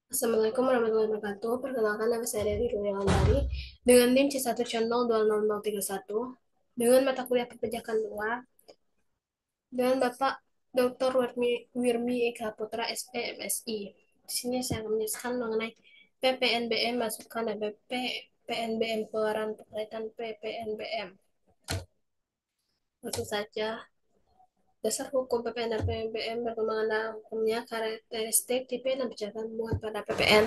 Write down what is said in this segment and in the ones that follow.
Assalamualaikum warahmatullahi wabarakatuh. Perkenalkan nama saya Dewi Rulia Lambari dengan NIM C1 Channel 20031 dengan mata kuliah perpajakan luar dengan Bapak Dr. Wirmi Eka Putra SE MSI. Di sini saya akan menjelaskan mengenai PPNBM masukan dan PPNBM keluaran berkaitan PPNBM. Langsung saja, dasar hukum PPN dan PPNBM perkembangan dalam hukumnya, karakteristik, tipe, dan bijakan hubungan pada PPN.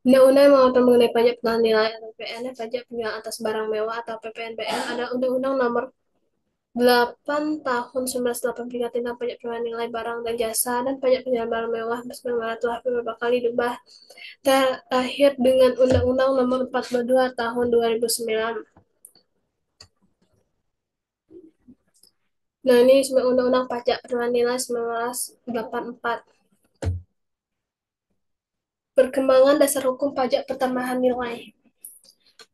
Undang-undang yang mengatur mengenai pajak pengenaan nilai atau PPN, pajak penjualan atas barang mewah atau PPNBM adalah Undang-Undang Nomor 8 Tahun 1983 tentang pajak pengenaan nilai barang dan jasa dan pajak penjualan barang mewah, sebagaimana telah beberapa kali diubah terakhir dengan Undang-Undang Nomor 42 Tahun 2009. Nah, ini sebagai Undang-Undang Pajak Pengenaan Nilai 1984. Perkembangan dasar hukum pajak pertambahan nilai.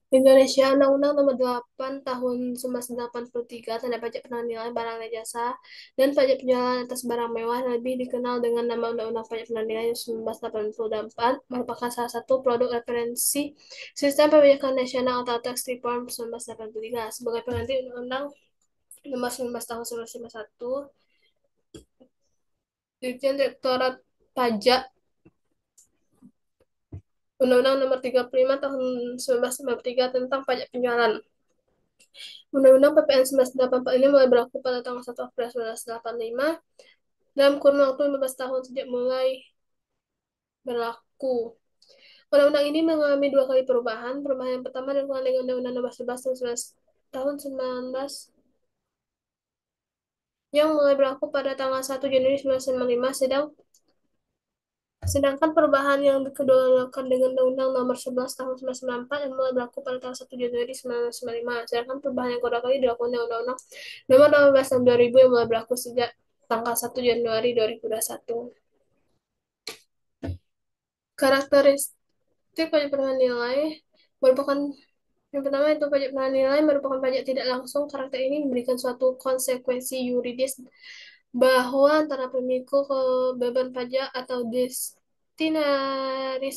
Indonesia Undang-Undang Nomor 8 Tahun 1983 tentang pajak pengenaan nilai barang dan jasa dan pajak penjualan atas barang mewah lebih dikenal dengan nama Undang-Undang Pajak Pengenaan Nilai 1984 merupakan salah satu produk referensi Sistem Perpajakan Nasional atau Tax Reform 1983 sebagai pengganti Undang-Undang Nomor 19 Tahun 1951. Dirjen Direktorat Pajak Undang-Undang Nomor 35 Tahun 1953 tentang pajak penjualan. Undang-Undang PPN 1984 ini mulai berlaku pada tanggal 1 April 1985 dalam kurun waktu 15 tahun sejak mulai berlaku. Undang-undang ini mengalami dua kali perubahan. Perubahan yang pertama dilakukan dengan Undang-Undang Nomor 11 tahun 19 yang mulai berlaku pada tanggal 1 Januari 1995, sedangkan perubahan yang kedua dilakukan dengan Undang-Undang Nomor 11 tahun 1994 yang mulai berlaku pada tanggal 1 Januari 1995. Sedangkan perubahan yang kedua kali dilakukan dengan Undang-Undang Nomor 18 tahun 2000 yang mulai berlaku sejak tanggal 1 Januari 2021. Karakteristik pajak pengenaan nilai merupakan yang pertama itu pajak pengenaan nilai merupakan pajak tidak langsung. Karakter ini memberikan suatu konsekuensi yuridis bahwa antara pemikul ke beban pajak atau destinaris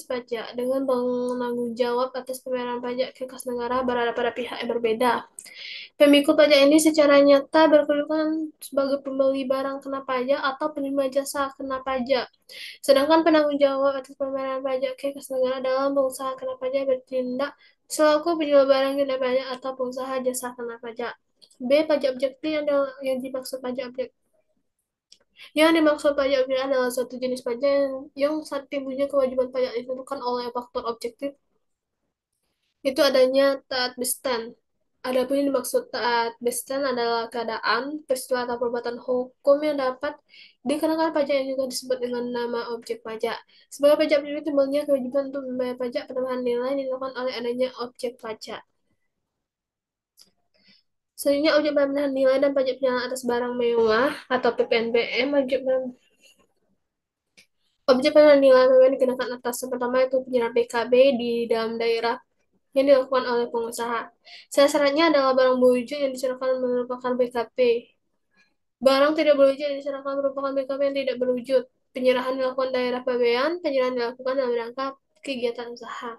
pajak dengan penanggung jawab atas pembayaran pajak ke kas negara berada pada pihak yang berbeda. Pemikul pajak ini secara nyata berkedudukan sebagai pembeli barang kena pajak atau penerima jasa kena pajak. Sedangkan penanggung jawab atas pembayaran pajak ke kas negara dalam pengusaha kena pajak bertindak selaku penjual barang kena pajak atau pengusaha jasa kena pajak. B. Pajak objektif yang dimaksud pajak objektif. Yang dimaksud pajak objektif adalah suatu jenis pajak yang saat timbulnya kewajiban pajak ditentukan oleh faktor objektif itu adanya taat bestan. Adapun yang dimaksud taat bestan adalah keadaan, peristiwa atau perbuatan hukum yang dapat dikenakan pajak yang juga disebut dengan nama objek pajak. Sebagai pajak objektif timbulnya kewajiban untuk membayar pajak pertambahan nilai yang dilakukan oleh adanya objek pajak. Selanjutnya objek pertambahan nilai dan pajak penjualan atas barang mewah atau PPNBM. Objek penjualan nilai PPN dikenakan atas yang pertama itu penyerahan BKB di dalam daerah yang dilakukan oleh pengusaha. Syaratnya adalah barang berwujud yang diserahkan merupakan BKP. Barang tidak berwujud yang diserahkan merupakan BKP yang tidak berwujud. Penyerahan dilakukan daerah pabean, penyerahan dilakukan dalam rangka kegiatan usaha.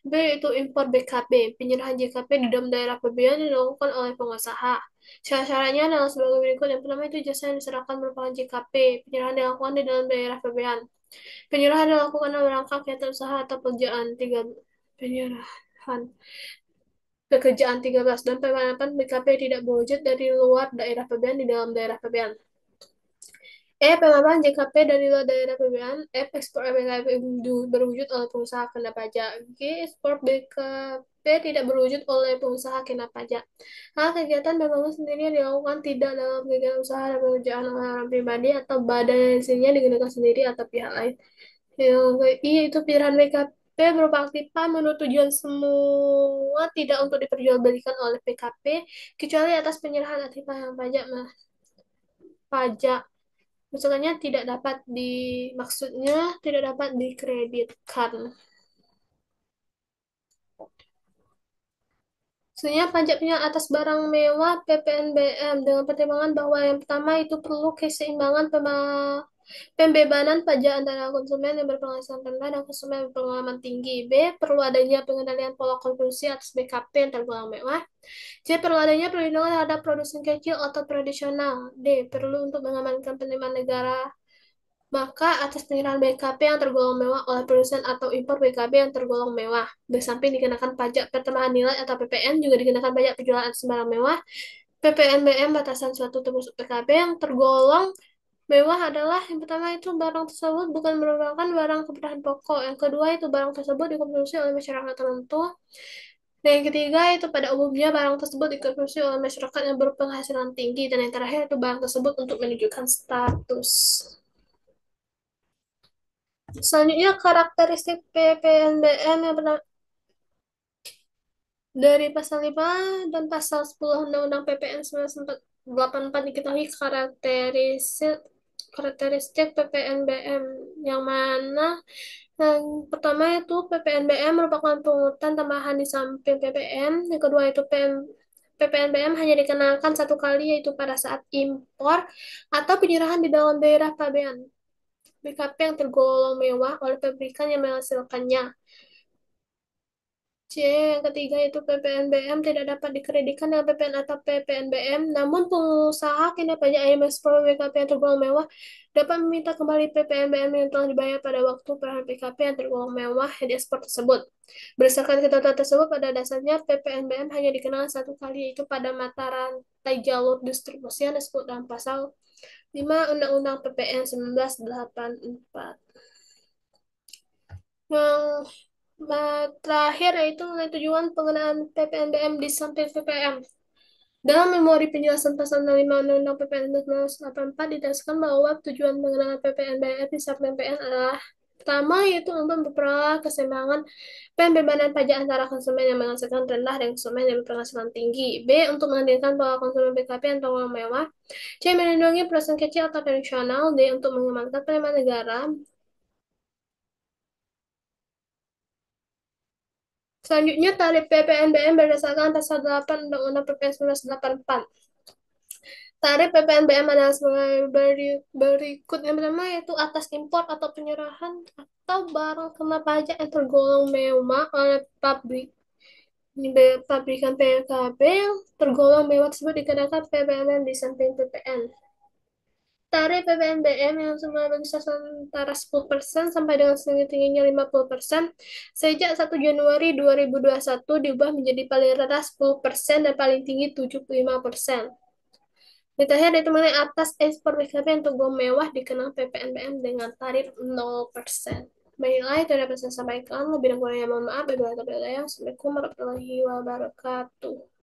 B yaitu impor BKP. Penyerahan JKP di dalam daerah pabean yang dilakukan oleh pengusaha. Syarat-syaratnya adalah sebagai berikut. Yang pertama itu jasa yang diserahkan merupakan JKP. Penyerahan dilakukan di dalam daerah pabean. Penyerahan dilakukan dalam rangka kegiatan usaha atau pekerjaan. Penyerahan pekerjaan 13 dan pemanapan BKP tidak berwujud dari luar daerah pabean di dalam daerah pabean. Penambahan JKP dari luar daerah pabean. Ekspor BKP berwujud oleh pengusaha kena pajak. Ekspor BKP tidak berwujud oleh pengusaha kena pajak. Kegiatan pembangunan sendiri yang dilakukan tidak dalam kegiatan usaha dan pekerjaan oleh orang pribadi atau badan yang hasilnya digunakan sendiri atau pihak lain. Yang itu pilihan BKP berupa aktifan menurut tujuan semua tidak untuk diperjualbelikan oleh PKP kecuali atas penyerahan aktifan yang pajak. Misalnya maksudnya tidak dapat dikreditkan. Sebenarnya pajak punya atas barang mewah PPNBM dengan pertimbangan bahwa yang pertama itu perlu keseimbangan Pembebanan pajak antara konsumen yang berpenghasilan rendah dan konsumen yang berpengalaman tinggi. B. Perlu adanya pengendalian pola konsumsi atas BKP yang tergolong mewah. C. Perlu adanya perlindungan terhadap produsen kecil atau tradisional. D. Perlu untuk mengamankan penerimaan negara maka atas penggunaan BKP yang tergolong mewah oleh produsen atau impor BKB yang tergolong mewah. Bersamping dikenakan pajak pertambahan nilai atau PPN, juga dikenakan pajak penjualan sembarang mewah. PPNBM batasan suatu termasuk PKB yang tergolong mewah adalah yang pertama itu barang tersebut bukan merupakan barang kebutuhan pokok. Yang kedua itu barang tersebut dikonsumsi oleh masyarakat tertentu. Dan yang ketiga itu pada umumnya barang tersebut dikonsumsi oleh masyarakat yang berpenghasilan tinggi. Dan yang terakhir itu barang tersebut untuk menunjukkan status. Selanjutnya karakteristik PPNBM yang pertama dari pasal 5 dan pasal 10 Undang-Undang PPN 1984 diketahui karakteristik karakteristik PPNBM yang mana yang pertama itu PPNBM merupakan pungutan tambahan di samping PPN. Yang kedua itu PPNBM hanya dikenakan satu kali yaitu pada saat impor atau penyerahan di dalam daerah pabean. BKP yang tergolong mewah oleh pabrikan yang menghasilkannya. C. Yang ketiga itu PPNBM tidak dapat dikreditkan dengan PPN atau PPNBM, namun pengusaha kena pajak AMS BKP yang tergolong mewah dapat meminta kembali PPNBM yang telah dibayar pada waktu perahan PKP yang tergolong mewah yang diekspor tersebut. Berdasarkan ketentuan tersebut, pada dasarnya PPNBM hanya dikenal satu kali, yaitu pada mata rantai jalur distribusi yang disebut dalam pasal 5 Undang-Undang PPN 1984. Yang terakhir yaitu mengenai tujuan penggunaan PPNBM di samping PPM. Dalam memori penjelasan pasal 65 Undang-Undang PPN 1984 ditegaskan bahwa tujuan penggunaan PPNBM di samping PPN adalah pertama yaitu untuk memperoleh keseimbangan pembebanan pajak antara konsumen yang menghasilkan rendah dan konsumen yang berpenghasilan tinggi. B. Untuk menghadirkan bahwa konsumen BKP yang tergolong mewah. C. Melindungi produsen kecil atau tradisional. D. Untuk mengembangkan penerimaan negara. Selanjutnya, tarif PPNBM berdasarkan pasal 8 Undang-Undang PPN 1984. Tarif PPNBM adalah sebagai berikut. Yang pertama yaitu atas impor atau penyerahan atau barang kena pajak yang tergolong mewah oleh pabrikan PKB yang tergolong mewah tersebut dikenakan PPNBM di samping PPN. Tarif PPNBM yang semula berkisar antara 10% sampai dengan setinggi-tingginya 50% sejak 1 Januari 2021 diubah menjadi paling rendah 10% dan paling tinggi 75%. Di terakhir itu mengenai atas ekspor BKP untuk gom mewah dikenal PPNBM dengan tarif 0%. Baiklah, itu dapat saya sampaikan. Lebih dan kurangnya mohon maaf. Assalamualaikum warahmatullahi wabarakatuh.